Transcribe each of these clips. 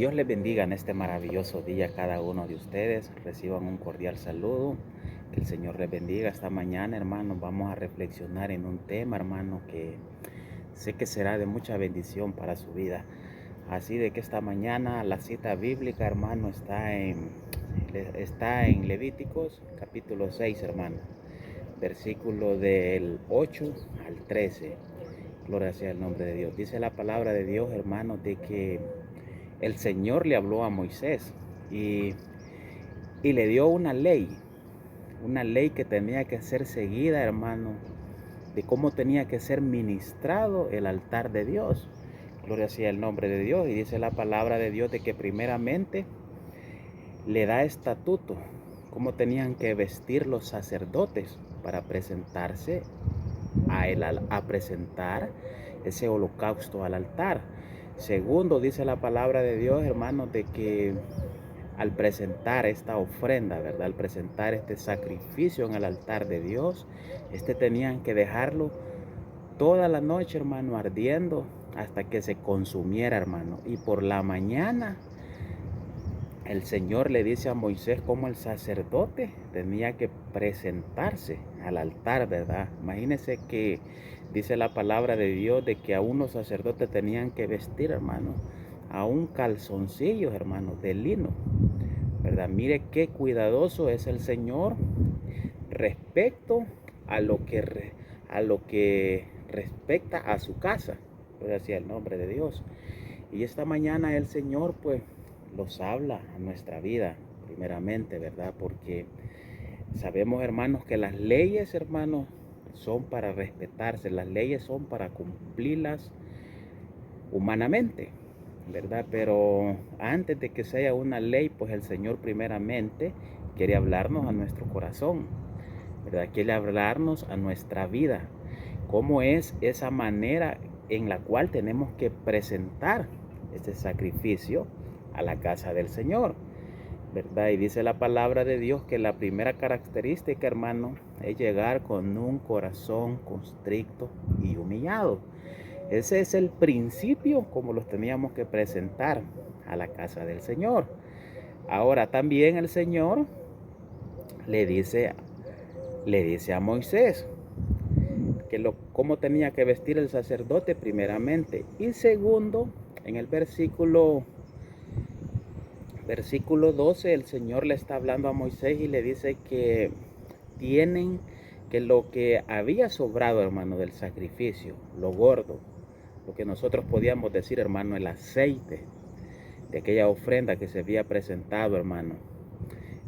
Dios les bendiga en este maravilloso día a cada uno de ustedes. Reciban un cordial saludo. Que el Señor les bendiga esta mañana, hermanos. Vamos a reflexionar en un tema, hermano, que sé que será de mucha bendición para su vida. Así de que esta mañana la cita bíblica, hermano, está en Levíticos capítulo 6, hermano. Versículo del 8 al 13. Gloria sea el nombre de Dios. Dice la palabra de Dios, hermano, de que el Señor le habló a Moisés y, y le dio una ley que tenía que ser seguida, hermano, de cómo tenía que ser ministrado el altar de Dios. Gloria sea el nombre de Dios. Y dice la palabra de Dios de que primeramente le da estatuto, cómo tenían que vestir los sacerdotes para presentarse a él, a presentar ese holocausto al altar. Segundo, dice la palabra de Dios, hermanos, de que al presentar esta ofrenda, ¿verdad? Al presentar este sacrificio en el altar de Dios, tenían que dejarlo toda la noche, hermano, ardiendo hasta que se consumiera, hermano. Y por la mañana el Señor le dice a Moisés cómo el sacerdote tenía que presentarse al altar, ¿verdad? Imagínense que dice la palabra de Dios de que a unos sacerdotes tenían que vestir, hermano, a un calzoncillo, hermano, de lino, ¿verdad? Mire qué cuidadoso es el Señor respecto a lo que respecta a su casa, pues así el nombre de Dios. Y esta mañana el Señor, pues, los habla a nuestra vida, primeramente, ¿verdad? Porque sabemos, hermanos, que las leyes, hermanos, son para respetarse, las leyes son para cumplirlas humanamente, ¿verdad? Pero antes de que sea una ley, pues el Señor primeramente quiere hablarnos a nuestro corazón, ¿verdad? Quiere hablarnos a nuestra vida, cómo es esa manera en la cual tenemos que presentar este sacrificio a la casa del Señor, ¿verdad? Y dice la palabra de Dios que la primera característica, hermano, es llegar con un corazón constricto y humillado. Ese es el principio como los teníamos que presentar a la casa del Señor. Ahora también el Señor le dice a Moisés que cómo tenía que vestir el sacerdote primeramente. Y segundo, en el versículo 12, el Señor le está hablando a Moisés y le dice que lo que había sobrado, hermano, del sacrificio, lo gordo, lo que nosotros podíamos decir, hermano, el aceite de aquella ofrenda que se había presentado, hermano,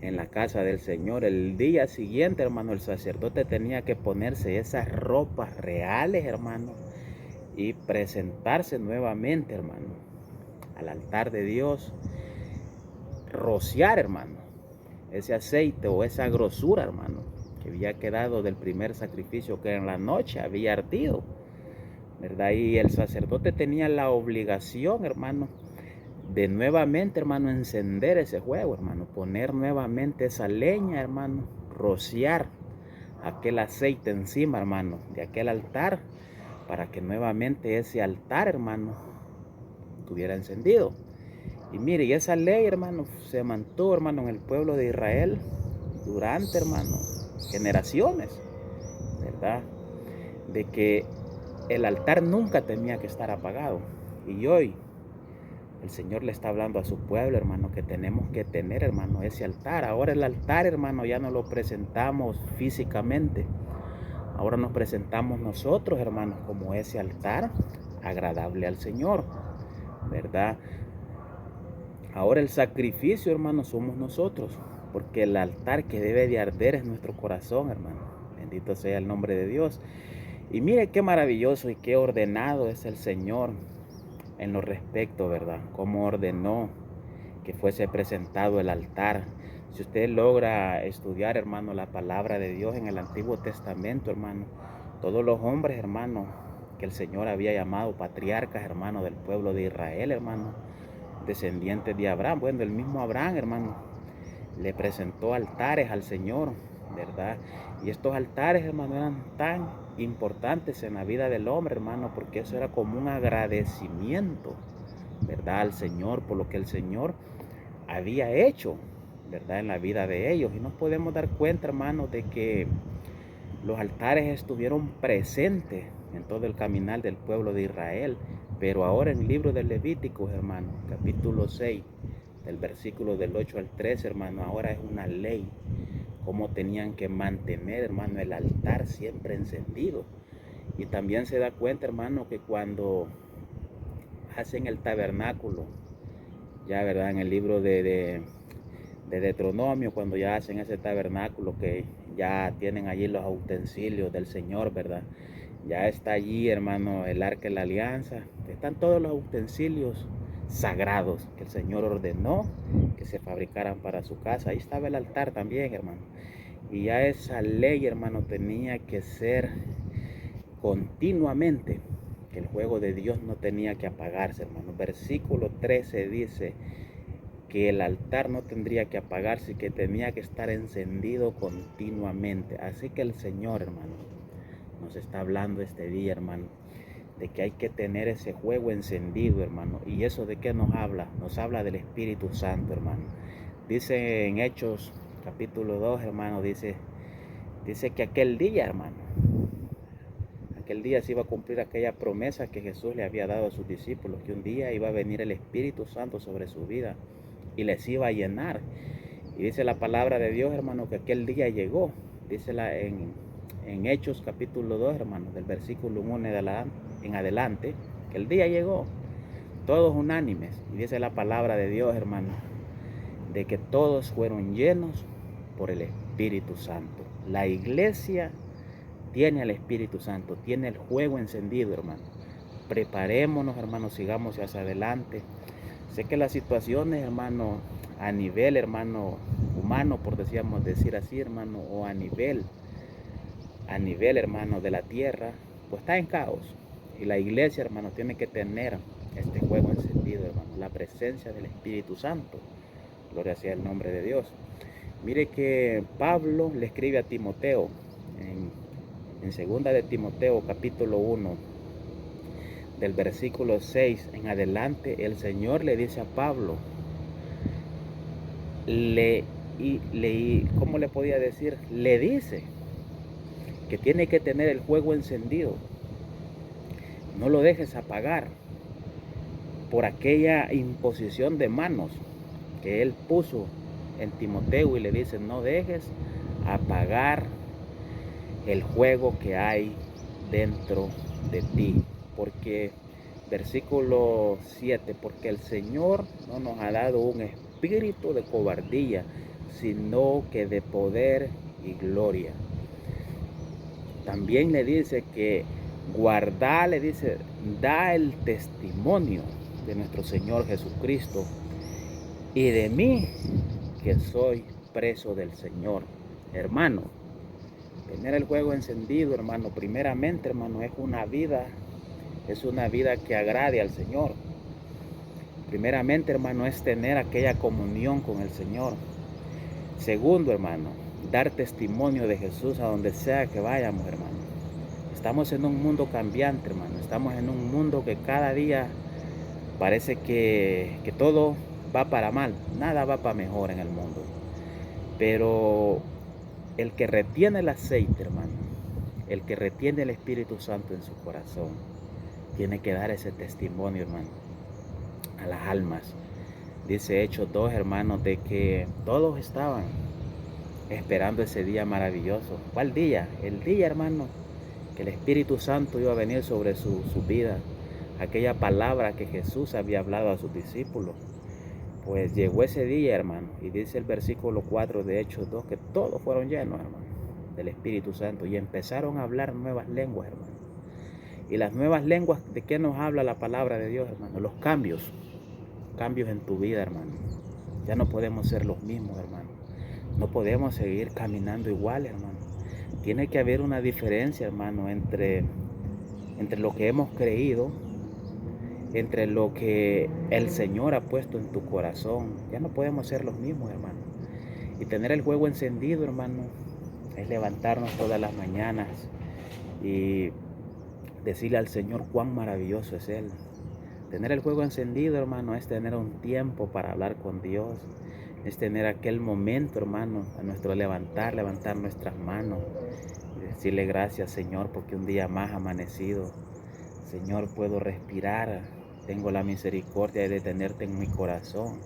en la casa del Señor. El día siguiente, hermano, el sacerdote tenía que ponerse esas ropas reales, hermano, y presentarse nuevamente, hermano, al altar de Dios, rociar, hermano, ese aceite o esa grosura, hermano, que había quedado del primer sacrificio que en la noche había ardido, ¿verdad? Y el sacerdote tenía la obligación, hermano, de nuevamente, hermano, encender ese fuego, hermano, poner nuevamente esa leña, hermano, rociar aquel aceite encima, hermano, de aquel altar, para que nuevamente ese altar, hermano, estuviera encendido. Y mire, y esa ley, hermano, se mantuvo, hermano, en el pueblo de Israel durante, hermano, generaciones, ¿verdad? De que el altar nunca tenía que estar apagado. Y hoy el Señor le está hablando a su pueblo, hermano, que tenemos que tener, hermano, ese altar. Ahora el altar, hermano, ya no lo presentamos físicamente. Ahora nos presentamos nosotros, hermanos, como ese altar agradable al Señor, ¿verdad? Ahora el sacrificio, hermano, somos nosotros, porque el altar que debe de arder es nuestro corazón, hermano. Bendito sea el nombre de Dios. Y mire qué maravilloso y qué ordenado es el Señor en lo respecto, ¿verdad? Cómo ordenó que fuese presentado el altar. Si usted logra estudiar, hermano, la palabra de Dios en el Antiguo Testamento, hermano, todos los hombres, hermano, que el Señor había llamado patriarcas, hermano, del pueblo de Israel, hermano, descendientes de Abraham. Bueno, el mismo Abraham, hermano, le presentó altares al Señor, ¿verdad? Y estos altares, hermano, eran tan importantes en la vida del hombre, hermano, porque eso era como un agradecimiento ¿verdad?, al Señor por lo que el Señor había hecho, ¿verdad?, en la vida de ellos. Y nos podemos dar cuenta, hermanos, de que los altares estuvieron presentes en todo el caminar del pueblo de Israel. Pero ahora en el libro de Levíticos, hermano, capítulo 6, del versículo del 8 al 13, hermano, ahora es una ley, cómo tenían que mantener, hermano, el altar siempre encendido. Y también se da cuenta, hermano, que cuando hacen el tabernáculo, ya, ¿verdad?, en el libro de Deuteronomio, cuando ya hacen ese tabernáculo, que ya tienen allí los utensilios del Señor, ¿verdad? Ya está allí, hermano, el arca de la alianza. Están todos los utensilios sagrados que el Señor ordenó que se fabricaran para su casa. Ahí estaba el altar también, hermano. Y ya esa ley, hermano, tenía que ser continuamente, que el fuego de Dios no tenía que apagarse, hermano. Versículo 13 dice que el altar no tendría que apagarse y que tenía que estar encendido continuamente. Así que el Señor, hermano, nos está hablando este día, hermano, de que hay que tener ese fuego encendido, hermano. ¿Y eso de qué nos habla? Nos habla del Espíritu Santo, hermano. Dice en Hechos capítulo 2, hermano, dice que aquel día, hermano, aquel día se iba a cumplir aquella promesa que Jesús le había dado a sus discípulos, que un día iba a venir el Espíritu Santo sobre su vida y les iba a llenar. Y dice la palabra de Dios, hermano, que aquel día llegó. Dice en Hechos capítulo 2, hermano, del versículo 1 en adelante, que el día llegó, todos unánimes. Y dice la palabra de Dios, hermano, de que todos fueron llenos por el Espíritu Santo. La iglesia tiene al Espíritu Santo, tiene el fuego encendido, hermano. Preparémonos, hermano, sigamos hacia adelante. Sé que las situaciones, hermano, a nivel, hermano, humano, por decir así, hermano, o a nivel, hermano, de la tierra, pues está en caos. Y la iglesia, hermano, tiene que tener este fuego encendido, hermano, la presencia del Espíritu Santo. Gloria sea el nombre de Dios. Mire que Pablo le escribe a Timoteo en segunda de Timoteo capítulo 1, del versículo 6 en adelante. El Señor le dice a Pablo, ¿cómo le podía decir? Le dice que tiene que tener el fuego encendido. No lo dejes apagar por aquella imposición de manos que él puso en Timoteo, y le dice, no dejes apagar el fuego que hay dentro de ti. Porque, versículo 7, porque el Señor no nos ha dado un espíritu de cobardía, sino que de poder y gloria. También le dice que le dice, da el testimonio de nuestro Señor Jesucristo y de mí, que soy preso del Señor. Hermano, tener el fuego encendido, hermano, primeramente, hermano, es una vida que agrade al Señor. Primeramente, hermano, es tener aquella comunión con el Señor. Segundo, hermano, dar testimonio de Jesús a donde sea que vayamos, hermano. Estamos en un mundo cambiante, hermano. Estamos en un mundo que cada día parece que todo va para mal. Nada va para mejor en el mundo. Pero el que retiene el aceite, hermano, el que retiene el Espíritu Santo en su corazón, tiene que dar ese testimonio, hermano, a las almas. Dice Hechos 2, hermanos, de que todos estaban esperando ese día maravilloso. ¿Cuál día? El día, hermano, que el Espíritu Santo iba a venir sobre su vida. Aquella palabra que Jesús había hablado a sus discípulos. Pues llegó ese día, hermano, y dice el versículo 4 de Hechos 2 que todos fueron llenos, hermano, del Espíritu Santo, y empezaron a hablar nuevas lenguas, hermano. Y las nuevas lenguas, ¿de qué nos habla la palabra de Dios, hermano? Los cambios en tu vida, hermano. Ya no podemos ser los mismos, hermano. No podemos seguir caminando igual, hermano. Tiene que haber una diferencia, hermano, entre lo que hemos creído, entre lo que el Señor ha puesto en tu corazón. Ya no podemos ser los mismos, hermano. Y tener el fuego encendido, hermano, es levantarnos todas las mañanas y decirle al Señor cuán maravilloso es Él. Tener el fuego encendido, hermano, es tener un tiempo para hablar con Dios. Es tener aquel momento, hermano, a nuestro levantar nuestras manos. Y decirle gracias, Señor, porque un día más ha amanecido. Señor, puedo respirar. Tengo la misericordia de tenerte en mi corazón.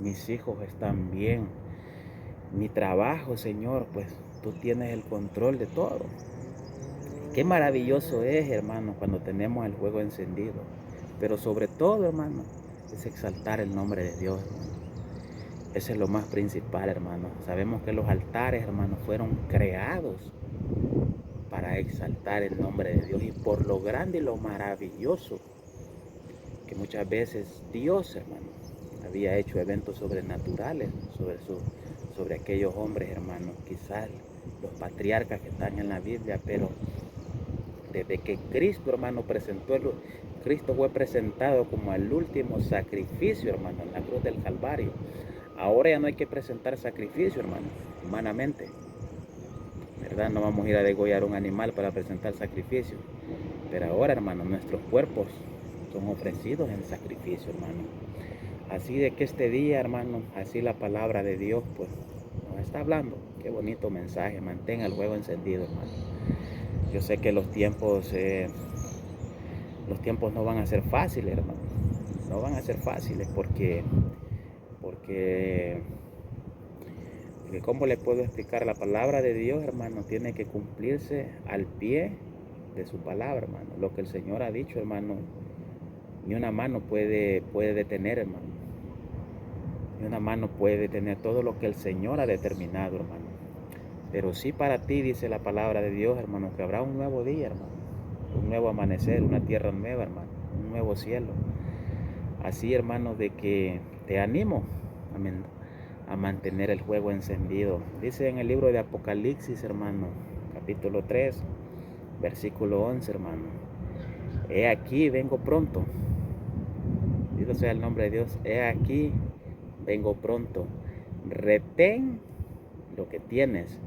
Mis hijos están bien. Mi trabajo, Señor, pues tú tienes el control de todo. Qué maravilloso es, hermano, cuando tenemos el fuego encendido. Pero sobre todo, hermano, es exaltar el nombre de Dios, hermano. Eso es lo más principal, hermano. Sabemos que los altares, hermano, fueron creados para exaltar el nombre de Dios y por lo grande y lo maravilloso que muchas veces Dios, hermano, había hecho eventos sobrenaturales sobre aquellos hombres, hermano, quizás los patriarcas que están en la Biblia, pero desde que Cristo, hermano, Cristo fue presentado como el último sacrificio, hermano, en la cruz del Calvario. Ahora ya no hay que presentar sacrificio, hermano, humanamente, ¿verdad? No vamos a ir a degollar un animal para presentar sacrificio. Pero ahora, hermano, nuestros cuerpos son ofrecidos en sacrificio, hermano. Así de que este día, hermano, así la palabra de Dios, pues, nos está hablando. Qué bonito mensaje. Mantenga el fuego encendido, hermano. Yo sé que los tiempos no van a ser fáciles, hermano. No van a ser fáciles porque ¿cómo le puedo explicar? La palabra de Dios, hermano, tiene que cumplirse al pie de su palabra, hermano. Lo que el Señor ha dicho, hermano, ni una mano puede detener, hermano. Ni una mano puede detener todo lo que el Señor ha determinado, hermano. Pero sí para ti, dice la palabra de Dios, hermano, que habrá un nuevo día, hermano. Un nuevo amanecer, una tierra nueva, hermano. Un nuevo cielo. Así, hermano, de que te animo a mantener el fuego encendido. Dice en el libro de Apocalipsis, hermano, capítulo 3, versículo 11, hermano. He aquí, vengo pronto. Bendito sea el nombre de Dios. He aquí, vengo pronto. Retén lo que tienes,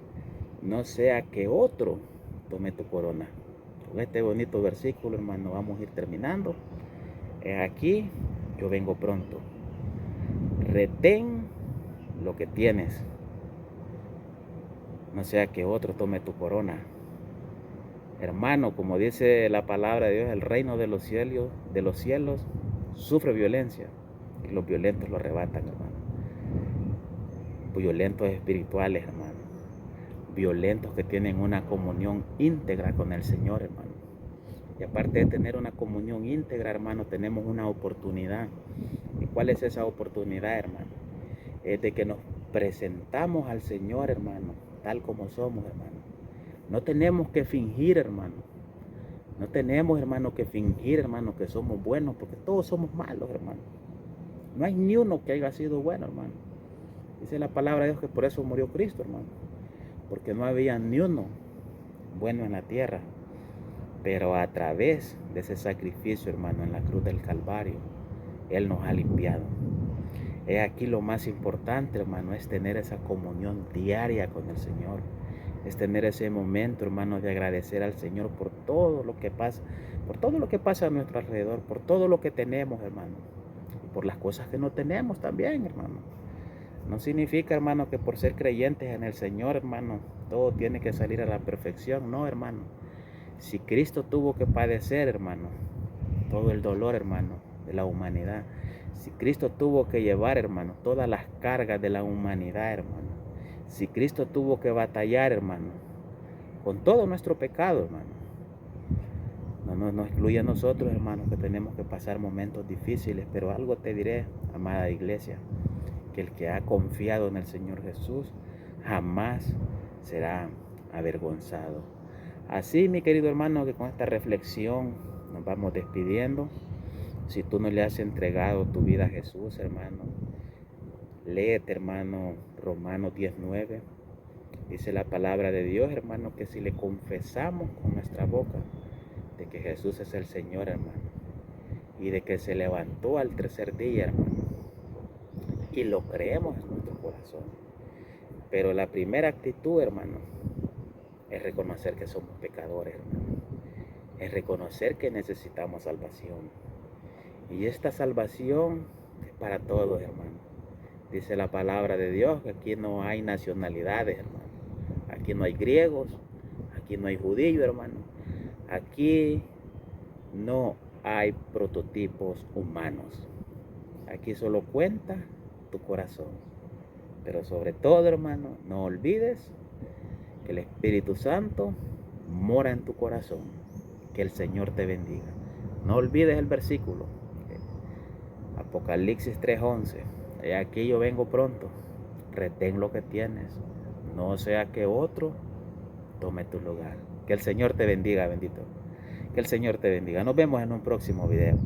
no sea que otro tome tu corona. Con este bonito versículo, hermano, vamos a ir terminando. He aquí, yo vengo pronto. Retén lo que tienes, no sea que otro tome tu corona. Hermano, como dice la palabra de Dios, el reino de los cielos sufre violencia y los violentos lo arrebatan, hermano. Violentos espirituales, hermano. Violentos que tienen una comunión íntegra con el Señor, hermano. Y aparte de tener una comunión íntegra, hermano, tenemos una oportunidad. ¿Y cuál es esa oportunidad, hermano? Es de que nos presentamos al Señor, hermano, tal como somos, hermano. No tenemos que fingir, hermano. No tenemos, hermano, que fingir, hermano, que somos buenos, porque todos somos malos, hermano. No hay ni uno que haya sido bueno, hermano. Dice la palabra de Dios que por eso murió Cristo, hermano. Porque no había ni uno bueno en la tierra. Pero a través de ese sacrificio, hermano, en la cruz del Calvario, Él nos ha limpiado. He aquí lo más importante, hermano, es tener esa comunión diaria con el Señor. Es tener ese momento, hermano, de agradecer al Señor por todo lo que pasa, a nuestro alrededor, por todo lo que tenemos, hermano, y por las cosas que no tenemos también, hermano. No significa, hermano, que por ser creyentes en el Señor, hermano, todo tiene que salir a la perfección. No, hermano. Si Cristo tuvo que padecer, hermano, todo el dolor, hermano, de la humanidad. Si Cristo tuvo que llevar, hermano, todas las cargas de la humanidad, hermano. Si Cristo tuvo que batallar, hermano, con todo nuestro pecado, hermano. No excluye a nosotros, hermano, que tenemos que pasar momentos difíciles. Pero algo te diré, amada iglesia, que el que ha confiado en el Señor Jesús jamás será avergonzado. Así, mi querido hermano, que con esta reflexión nos vamos despidiendo. Si tú no le has entregado tu vida a Jesús, hermano, léete, hermano, Romanos 10:9. Dice la palabra de Dios, hermano, que si le confesamos con nuestra boca de que Jesús es el Señor, hermano, y de que se levantó al tercer día, hermano, y lo creemos en nuestro corazón. Pero la primera actitud, hermano, es reconocer que somos pecadores, hermano. Es reconocer que necesitamos salvación. Y esta salvación es para todos, hermano. Dice la palabra de Dios que aquí no hay nacionalidades, hermano. Aquí no hay griegos, aquí no hay judíos, hermano. Aquí no hay prototipos humanos. Aquí solo cuenta tu corazón. Pero sobre todo, hermano, no olvides que el Espíritu Santo mora en tu corazón. Que el Señor te bendiga. No olvides el versículo. Apocalipsis 3:11. He aquí yo vengo pronto. Retén lo que tienes. No sea que otro tome tu lugar. Que el Señor te bendiga, bendito. Que el Señor te bendiga. Nos vemos en un próximo video.